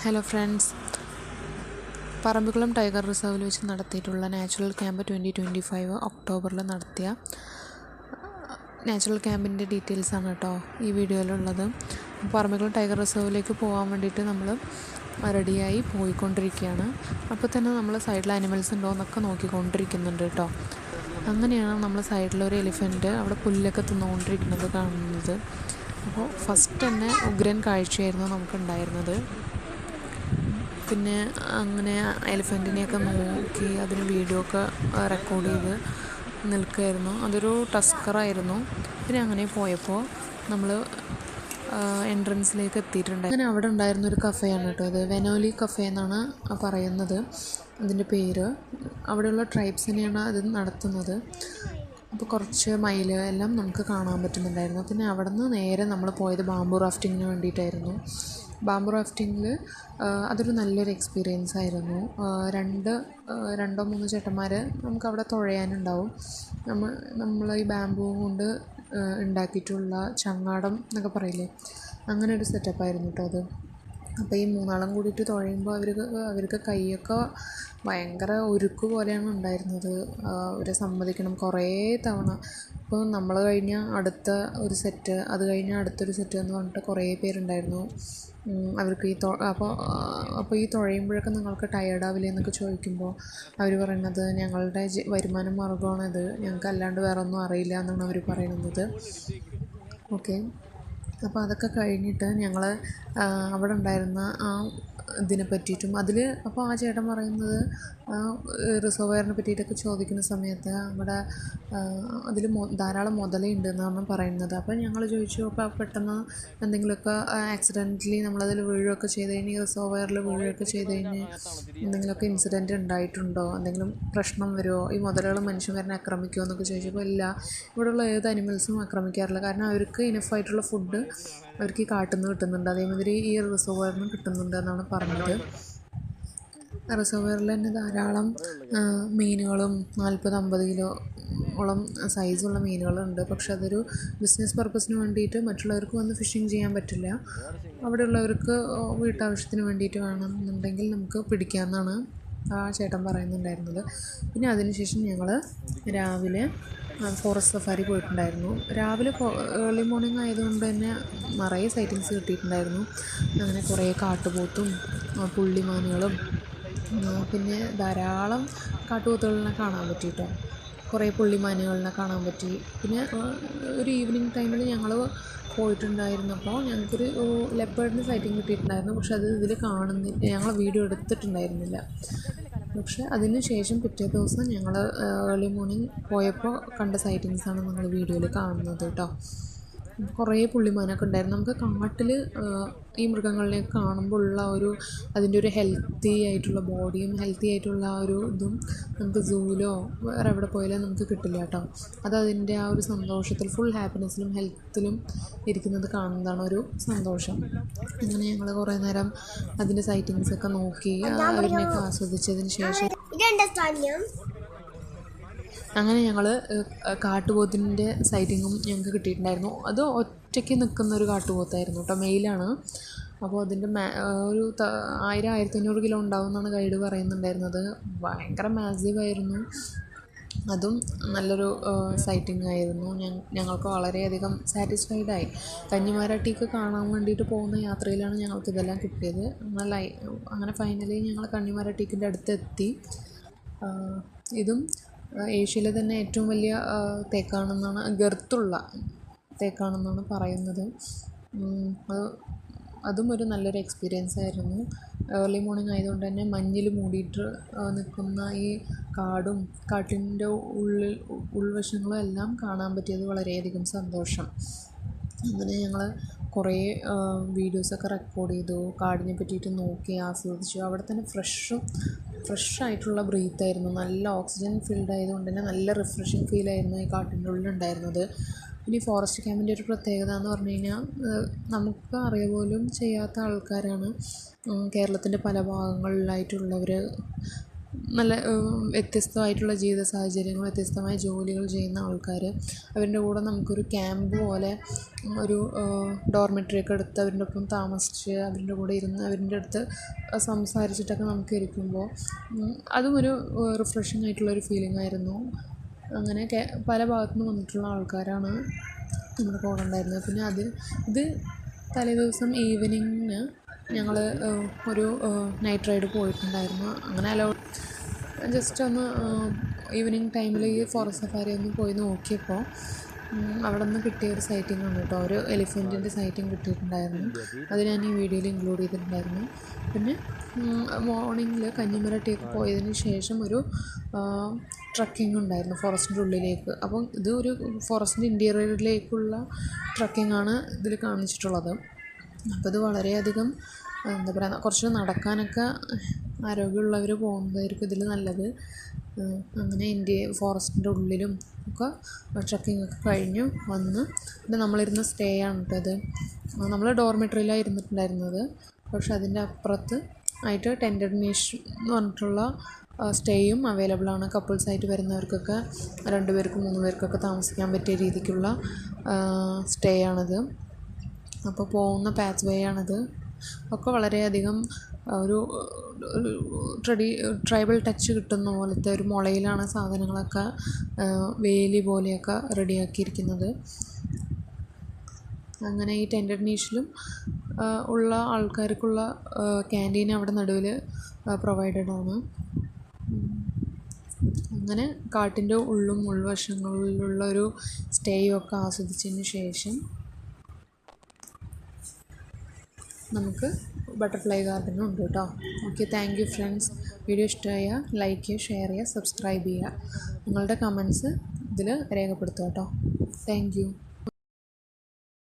Hello friends, Parambikulam tiger റിസർവിൽ വെച്ച് നടത്തിയിട്ടുള്ള natural camp 2025 ഒക്ടോബറിൽ നടത്തിയ നാച്ചുറൽ ക്യാമ്പിൻ്റെ ഡീറ്റെയിൽസാണ് കേട്ടോ ഈ വീഡിയോയിലുള്ളത്. പറമ്പിക്കുളം ടൈഗർ റിസർവിലേക്ക് പോകാൻ വേണ്ടിയിട്ട് നമ്മൾ റെഡിയായി പോയിക്കൊണ്ടിരിക്കുകയാണ്. അപ്പോൾ തന്നെ നമ്മൾ സൈഡിൽ അനിമൽസ് ഉണ്ടോ എന്നൊക്കെ നോക്കിക്കൊണ്ടിരിക്കുന്നുണ്ട് കേട്ടോ. അങ്ങനെയാണ് നമ്മൾ സൈഡിലൊരു എലിഫൻറ്റ് അവിടെ പുല്ലൊക്കെ തിന്നുകൊണ്ടിരിക്കുന്നത് കാണുന്നത്. അപ്പോൾ ഫസ്റ്റ് തന്നെ ഉഗ്രൻ കാഴ്ചയായിരുന്നു നമുക്കുണ്ടായിരുന്നത്. പിന്നെ അങ്ങനെ എലിഫൻറ്റിനെയൊക്കെ നോക്കി അതിന് വീഡിയോ ഒക്കെ റെക്കോർഡ് ചെയ്ത് നിൽക്കുകയായിരുന്നു. അതൊരു ടസ്കറായിരുന്നു. പിന്നെ അങ്ങനെ പോയപ്പോൾ നമ്മൾ എൻട്രൻസിലേക്ക് എത്തിയിട്ടുണ്ട്. അങ്ങനെ അവിടെ ഉണ്ടായിരുന്നൊരു കഫേയാണ് കേട്ടോ ഇത്. വെനോലി കഫേ എന്നാണ് പറയുന്നത് അതിൻ്റെ പേര്. അവിടെയുള്ള ട്രൈബ്സിനെയാണ് അത് നടത്തുന്നത്. അപ്പോൾ കുറച്ച് മയിൽ എല്ലാം നമുക്ക് കാണാൻ പറ്റുന്നുണ്ടായിരുന്നു. പിന്നെ അവിടെ നിന്ന് നേരെ നമ്മൾ പോയത് ബാംബു റാഫ്റ്റിങ്ങിന് വേണ്ടിയിട്ടായിരുന്നു. ബാംബു റാഫ്റ്റിങ്ങിൽ അതൊരു നല്ലൊരു എക്സ്പീരിയൻസ് ആയിരുന്നു. രണ്ടോ മൂന്നോ ചേട്ടന്മാർ നമുക്കവിടെ തുഴയാനുണ്ടാവും. നമ്മൾ ഈ ബാംബു കൊണ്ട് ഉണ്ടാക്കിയിട്ടുള്ള ചങ്ങാടം എന്നൊക്കെ പറയില്ലേ, അങ്ങനെ ഒരു സെറ്റപ്പായിരുന്നു കേട്ടോ അത്. അപ്പോൾ ഈ മൂന്നാളും കൂടിയിട്ട് തുഴയുമ്പോൾ അവർക്ക് കൈയൊക്കെ ഭയങ്കര ഉരുക്ക് പോലെയാണ് ഉണ്ടായിരുന്നത്. അവരെ സമ്മതിക്കണം കുറേ തവണ. ഇപ്പോൾ നമ്മൾ കഴിഞ്ഞ അടുത്ത ഒരു സെറ്റ്, അത് കഴിഞ്ഞാൽ അടുത്തൊരു സെറ്റ് എന്ന് പറഞ്ഞിട്ട് കുറേ പേരുണ്ടായിരുന്നു. അവർക്ക് അപ്പോൾ ഈ തുഴയുമ്പോഴൊക്കെ നിങ്ങൾക്ക് ടയേർഡാവില്ലേ എന്നൊക്കെ ചോദിക്കുമ്പോൾ അവർ പറയുന്നത് ഞങ്ങളുടെ വരുമാന മാർഗ്ഗമാണിത്, ഞങ്ങൾക്ക് അല്ലാണ്ട് വേറെ ഒന്നും അറിയില്ല എന്നാണ് അവർ പറയുന്നത്. ഓക്കെ, അപ്പോൾ അതൊക്കെ കഴിഞ്ഞിട്ട് ഞങ്ങൾ അവിടെ ഉണ്ടായിരുന്ന ആ ഇതിനെ പറ്റിയിട്ടും അപ്പോൾ ആ ചേട്ടൻ പറയുന്നത് റിസർവയറിനെ പറ്റിയിട്ടൊക്കെ ചോദിക്കുന്ന സമയത്ത് അവിടെ അതിൽ ധാരാളം മുതലയുണ്ട് എന്നാണ് പറയുന്നത്. അപ്പോൾ ഞങ്ങൾ ചോദിച്ചു, അപ്പോൾ പെട്ടെന്ന് എന്തെങ്കിലുമൊക്കെ ആക്സിഡൻ്റലി നമ്മളതിൽ വീഴുകയൊക്കെ ചെയ്ത് കഴിഞ്ഞ് റിസർവയറിൽ വീഴുകയൊക്കെ ചെയ്ത് കഴിഞ്ഞ് എന്തെങ്കിലുമൊക്കെ ഇൻസിഡൻറ്റ് ഉണ്ടായിട്ടുണ്ടോ, എന്തെങ്കിലും പ്രശ്നം വരുമോ, ഈ മുതലകൾ മനുഷ്യന്മാരെ ആക്രമിക്കുമോ എന്നൊക്കെ ചോദിച്ചപ്പോൾ ഇല്ല, ഇവിടെയുള്ള ഏത് അനിമൽസും ആക്രമിക്കാറില്ല. കാരണം അവർക്ക് ഇനഫായിട്ടുള്ള ഫുഡ് അവർക്ക് ഈ കാട്ടിൽ നിന്ന് കിട്ടുന്നുണ്ട്, അതേമാതിരി ഈ റിസർവയറിൽ നിന്ന് കിട്ടുന്നുണ്ട് എന്നാണ് പറഞ്ഞത്. റിസർവയറിൽ തന്നെ ധാരാളം മീനുകളും 40-50 കിലോളം സൈസുള്ള മീനുകളുണ്ട്. പക്ഷെ അതൊരു ബിസിനസ് പർപ്പസിന് വേണ്ടിയിട്ട് മറ്റുള്ളവർക്ക് വന്ന് ഫിഷിങ് ചെയ്യാൻ പറ്റില്ല. അവിടെയുള്ളവർക്ക് വീട്ടാവശ്യത്തിന് വേണ്ടിയിട്ട് വേണമെന്നുണ്ടെങ്കിൽ നമുക്ക് പിടിക്കാമെന്നാണ് ആ ചേട്ടൻ പറയുന്നുണ്ടായിരുന്നത്. പിന്നെ അതിനുശേഷം ഞങ്ങൾ രാവിലെ ഫോറസ്റ്റ് സഫാരി പോയിട്ടുണ്ടായിരുന്നു. രാവിലെ ഏർലി മോർണിംഗ് ആയതുകൊണ്ട് തന്നെ നിറയെ സൈറ്റിങ്സ് കിട്ടിയിട്ടുണ്ടായിരുന്നു. അങ്ങനെ കുറേ കാട്ടുപോത്തും പുള്ളിമാനുകളും പിന്നെ ധാരാളം കാട്ടുപോത്തുകളിനെ കാണാൻ പറ്റി കേട്ടോ. കുറേ പുള്ളിമാനുകളിനെ കാണാൻ പറ്റി. പിന്നെ ഒരു ഈവനിങ് ടൈമിൽ ഞങ്ങൾ പോയിട്ടുണ്ടായിരുന്നപ്പോൾ ഞങ്ങൾക്കൊരു ലെപ്പേർഡിന് സൈറ്റിങ് കിട്ടിയിട്ടുണ്ടായിരുന്നു. പക്ഷെ അത് ഇതിൽ കാണുന്നില്ല, ഞങ്ങൾ വീഡിയോ എടുത്തിട്ടുണ്ടായിരുന്നില്ല. പക്ഷെ അതിന് ശേഷം പിറ്റേ ദിവസം ഞങ്ങൾ ഏർലി മോർണിംഗ് പോയപ്പോൾ കണ്ട സൈറ്റിങ്സാണ് നിങ്ങൾ വീഡിയോയിൽ കാണുന്നത് കേട്ടോ. കുറേ പുള്ളിമാനൊക്കെ ഉണ്ടായിരുന്നു. നമുക്ക് കാട്ടിൽ ഈ മൃഗങ്ങളിലേക്ക് കാണുമ്പോൾ ഉള്ള അതിൻ്റെ ഒരു ഹെൽത്തി ആയിട്ടുള്ള ബോഡിയും ഹെൽത്തി ആയിട്ടുള്ള ആ ഒരു ഇതും നമുക്ക് സൂവിലോ വേറെ എവിടെ പോയാലും നമുക്ക് കിട്ടില്ല കേട്ടോ. അതിൻ്റെ ആ ഒരു സന്തോഷത്തിൽ ഫുൾ ഹാപ്പിനെസ്സിലും ഹെൽത്തിലും ഇരിക്കുന്നത് കാണുന്നതാണ് ഒരു സന്തോഷം. അങ്ങനെ ഞങ്ങൾ കുറേ നേരം അതിൻ്റെ സൈറ്റിങ്സൊക്കെ നോക്കി അതിനെയൊക്കെ ആസ്വദിച്ചതിന് ശേഷം അങ്ങനെ ഞങ്ങൾ കാട്ടുപോത്തിൻ്റെ സൈറ്റിങ്ങും ഞങ്ങൾക്ക് കിട്ടിയിട്ടുണ്ടായിരുന്നു. അത് ഒറ്റയ്ക്ക് നിൽക്കുന്നൊരു കാട്ടുപോത്തായിരുന്നു കേട്ടോ, മെയിലാണ്. അപ്പോൾ അതിൻ്റെ ഒരു 1000-1500 കിലോ ഉണ്ടാവും എന്നാണ് ഗൈഡ് പറയുന്നുണ്ടായിരുന്നത്. ഭയങ്കര മാസീവായിരുന്നു. അതും നല്ലൊരു സൈറ്റിംഗ് ആയിരുന്നു. ഞങ്ങൾക്ക് വളരെയധികം സാറ്റിസ്ഫൈഡായി. കന്നിമര കാണാൻ വേണ്ടിയിട്ട് പോകുന്ന യാത്രയിലാണ് ഞങ്ങൾക്കിതെല്ലാം കിട്ടിയത്. അങ്ങനെ ഫൈനലി ഞങ്ങൾ കന്നിമര ടീക്കിൻ്റെ അടുത്തെത്തി. ഇതും ഏഷ്യയിലെ തന്നെ ഏറ്റവും വലിയ തേക്കാണെന്നാണ്, ഗർത്തുള്ള തേക്കാണെന്നാണ് പറയുന്നത്. അതും ഒരു നല്ലൊരു എക്സ്പീരിയൻസ് ആയിരുന്നു. ഏർലി മോർണിംഗ് ആയതുകൊണ്ട് തന്നെ മഞ്ഞിൽ മൂടിയിട്ട് നിൽക്കുന്ന ഈ കാട്ടിൻ്റെ ഉൾവശങ്ങളും എല്ലാം കാണാൻ പറ്റിയത് വളരെയധികം സന്തോഷം. അങ്ങനെ ഞങ്ങൾ കുറേ വീഡിയോസൊക്കെ റെക്കോർഡ് ചെയ്തു, കാടിനെ പറ്റിയിട്ട് നോക്കി ആസ്വദിച്ചു. അവിടെ തന്നെ ഫ്രഷായിട്ടുള്ള ബ്രീത്തായിരുന്നു. നല്ല ഓക്സിജൻ ഫീൽഡ് ആയതുകൊണ്ട് തന്നെ നല്ല റിഫ്രഷിങ് ഫീലായിരുന്നു ഈ കാട്ടിൻ്റെ ഉള്ളിലുണ്ടായിരുന്നത്. പിന്നെ ഈ ഫോറസ്റ്റ് ക്യാമ്പിൻ്റെ ഒരു പ്രത്യേകത എന്ന് പറഞ്ഞു കഴിഞ്ഞാൽ നമുക്ക് അറിയ പോലും ചെയ്യാത്ത ആൾക്കാരാണ് കേരളത്തിൻ്റെ പല ഭാഗങ്ങളിലായിട്ടുള്ളവർ നല്ല വ്യത്യസ്തമായിട്ടുള്ള ജീവിത സാഹചര്യങ്ങൾ, വ്യത്യസ്തമായ ജോലികൾ ചെയ്യുന്ന ആൾക്കാർ, അവരുടെ കൂടെ നമുക്കൊരു ക്യാമ്പ് പോലെ ഒരു ഡോർമെറ്ററിയൊക്കെ എടുത്ത് അവരുടെ ഒപ്പം താമസിച്ച് അവരുടെ കൂടെ ഇരുന്ന് അവരുടെ അടുത്ത് സംസാരിച്ചിട്ടൊക്കെ നമുക്ക് ഇരിക്കുമ്പോൾ അതും ഒരു റിഫ്രഷിംഗ് ആയിട്ടുള്ളൊരു ഫീലിംഗ് ആയിരുന്നു. അങ്ങനെ പല ഭാഗത്തു നിന്ന് വന്നിട്ടുള്ള ആൾക്കാരാണ് നമ്മുടെ കൂടെ ഉണ്ടായിരുന്നത്. പിന്നെ ഇത് തലേദിവസം ഈവനിങ്ങിന് ഞങ്ങൾ ഒരു നൈറ്റ് റൈഡ് പോയിട്ടുണ്ടായിരുന്നു. അങ്ങനെ ജസ്റ്റ് ഒന്ന് ഈവനിങ് ടൈമിൽ ഈ ഫോറസ്റ്റ് സഫാരി ഒന്ന് പോയി നോക്കിയപ്പോൾ അവിടെ നിന്ന് കിട്ടിയ ഒരു സൈറ്റിംഗ് ആണ് കേട്ടോ. ഒരു എലിഫൻറ്റിൻ്റെ സൈറ്റിംഗ് കിട്ടിയിട്ടുണ്ടായിരുന്നു. അത് ഞാൻ ഈ വീഡിയോയിൽ ഇൻക്ലൂഡ് ചെയ്തിട്ടുണ്ടായിരുന്നു. പിന്നെ മോർണിംഗിൽ കന്നിമര ടീക്ക് പോയതിന് ശേഷം ഒരു ട്രക്കിംഗ് ഉണ്ടായിരുന്നു ഫോറസ്റ്റിൻ്റെ ഉള്ളിലേക്ക്. അപ്പോൾ ഇത് ഒരു ഫോറസ്റ്റിൻ്റെ ഇൻറ്റീരിയറിലേക്കുള്ള ട്രക്കിംഗ് ആണ് ഇതിൽ കാണിച്ചിട്ടുള്ളത്. അപ്പോൾ ഇത് വളരെയധികം എന്താ പറയുക, കുറച്ച് നടക്കാനൊക്കെ ആരോഗ്യമുള്ളവർ പോകുന്നതായിരിക്കും ഇതിൽ നല്ലത്. അങ്ങനെ ഫോറസ്റ്റിൻ്റെ ഉള്ളിലും ഒക്കെ ട്രക്കിംഗ് ഒക്കെ കഴിഞ്ഞ് വന്ന് പിന്നെ നമ്മളിരുന്ന സ്റ്റേ ആണ് കേട്ടോ ഇത്. നമ്മൾ ഡോർമെറ്ററിയിലാണ് ഇരുന്നിട്ടുണ്ടായിരുന്നത്. പക്ഷെ അതിൻ്റെ അപ്പുറത്ത് ആയിട്ട് ടെൻറ്റഡ് നീഷ് എന്ന് പറഞ്ഞിട്ടുള്ള സ്റ്റേയും അവൈലബിൾ ആണ്. കപ്പിൾസായിട്ട് വരുന്നവർക്കൊക്കെ 2 പേർക്കും 3 പേർക്കൊക്കെ താമസിക്കാൻ പറ്റിയ രീതിക്കുള്ള സ്റ്റേ ആണിത്. അപ്പോൾ പോകുന്ന പാത്ത് വേ ആണിത്. ഒക്കെ വളരെയധികം ഒരു ട്രൈബൽ ടച്ച് കിട്ടുന്ന പോലത്തെ ഒരു മുളയിലാണ് സാധനങ്ങളൊക്കെ വേലി പോലെയൊക്കെ റെഡിയാക്കിയിരിക്കുന്നത്. അങ്ങനെ ഈ ടെൻറ്റഡ് നീഷിലും ഉള്ള ആൾക്കാർക്കുള്ള ക്യാൻറ്റീൻ അവിടെ നടുവിൽ പ്രൊവൈഡഡ് ആണ്. അങ്ങനെ കാട്ടിൻ്റെ ഉൾവശങ്ങളിലുള്ള ഒരു സ്റ്റേയും ഒക്കെ ആസ്വദിച്ചതിന് ശേഷം നമുക്ക് ബട്ടർഫ്ലൈ ഗാർഡനും ഉണ്ട് കേട്ടോ. Okay, thank you friends. Video ഇഷ്ടമായാൽ ലൈക്ക് ചെയ്യുക, ഷെയർ ചെയ്യുക, സബ്സ്ക്രൈബ് ചെയ്യുക. നിങ്ങളുടെ കമൻസ് ഇതിൽ രേഖപ്പെടുത്തുക കേട്ടോ. Thank you.